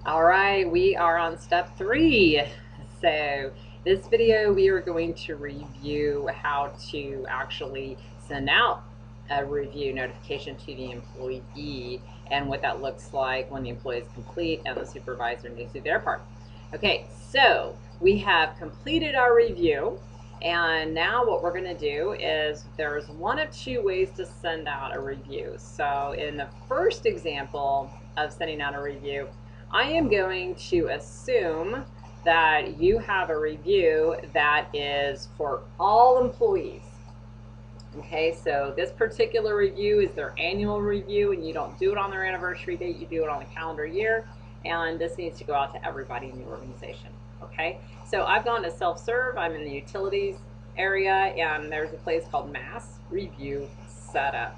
All right, we are on step 3. So this video we are going to review how to actually send out a review notification to the employee and what that looks like when the employee is complete and the supervisor needs to do their part. Okay, so we have completed our review, and now what we're going to do is there's one of two ways to send out a review. So in the first example of sending out a review, I am going to assume that you have a review that is for all employees. Okay, so this particular review is their annual review, and you don't do it on their anniversary date, you do it on the calendar year, and this needs to go out to everybody in the organization. Okay, so I've gone to self-serve, I'm in the utilities area, and there's a place called Mass Review Setup.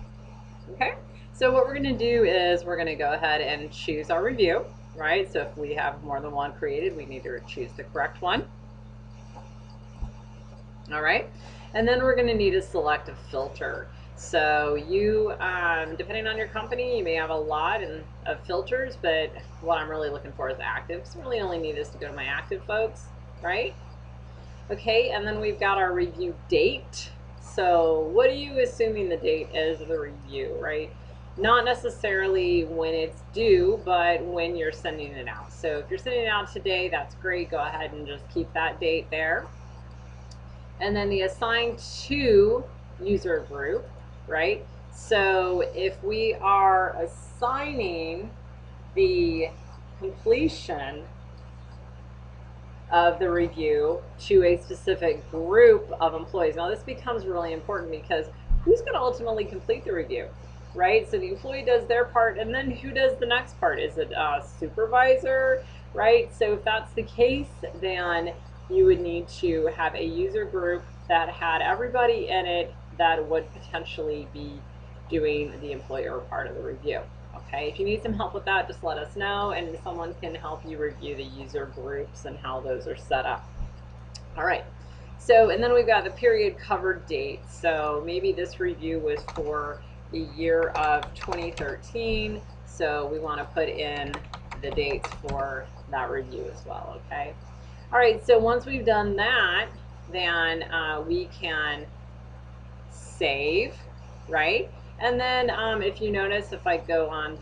Okay, so what we're going to do is we're going to go ahead and choose our review, right? So if we have more than one created, we need to choose the correct one. All right, and then we're going to need to select a filter. So you, depending on your company, you may have a lot of filters, but what I'm really looking for is active. So I really only need this to go to my active folks, right? Okay, and then we've got our review date. So what are you assuming the date is of the review, right? Not necessarily when it's due, but when you're sending it out. So if you're sending it out today, that's great. Go ahead and just keep that date there. And then the assign to user group, right? So if we are assigning the completion of the review to a specific group of employees. Now this becomes really important because who's going to ultimately complete the review, right? So the employee does their part, and then who does the next part? Is it a supervisor, right? So if that's the case, then you would need to have a user group that had everybody in it that would potentially be doing the employer part of the review. Okay, if you need some help with that, just let us know, and someone can help you review the user groups and how those are set up. All right, so and then we've got the period covered date. So maybe this review was for the year of 2013, so we want to put in the dates for that review as well. Okay, all right, so once we've done that, then we can save, right? And then if you notice, if I go on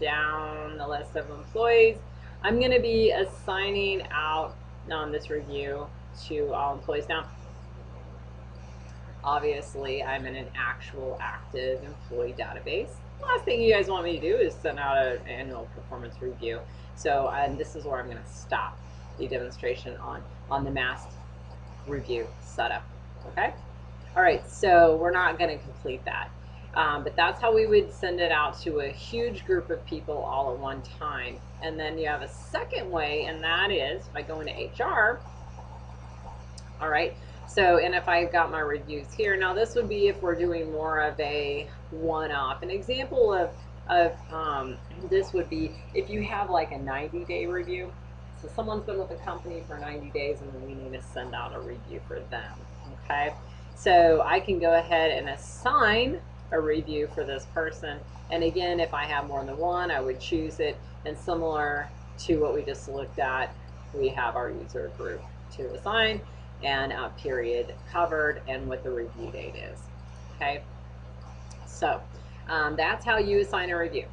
down the list of employees, I'm going to be assigning out this review to all employees. Now, obviously, I'm in an actual active employee database. The last thing you guys want me to do is send out an annual performance review. So this is where I'm going to stop the demonstration on the Mass Review setup. Okay? All right, so we're not going to complete that. But that's how we would send it out to a huge group of people all at one time. And then you have a second way, and that is if I go into HR. All right, so and if I've got my reviews here, now this would be if we're doing more of a one-off. An example of this would be if you have like a 90-day review. So someone's been with the company for 90 days and we need to send out a review for them. Okay, so I can go ahead and assign a review for this person. And again, if I have more than one, I would choose it. And similar to what we just looked at, we have our user group to assign and period covered and what the review date is. Okay, so that's how you assign a review.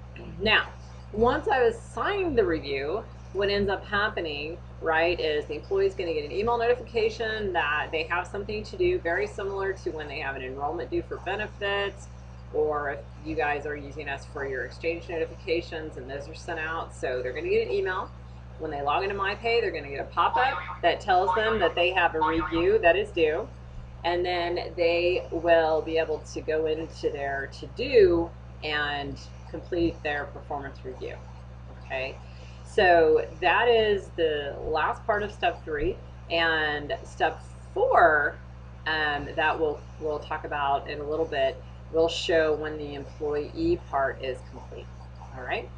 Now, once I've assigned the review, what ends up happening, right, is the employee is going to get an email notification that they have something to do, very similar to when they have an enrollment due for benefits, or if you guys are using us for your exchange notifications and those are sent out. So they're going to get an email. When they log into MyPay, they're going to get a pop-up that tells them that they have a review that is due, and then they will be able to go into their to-do and complete their performance review. Okay, so that is the last part of step 3, and step 4 that we'll talk about in a little bit will show when the employee part is complete. All right.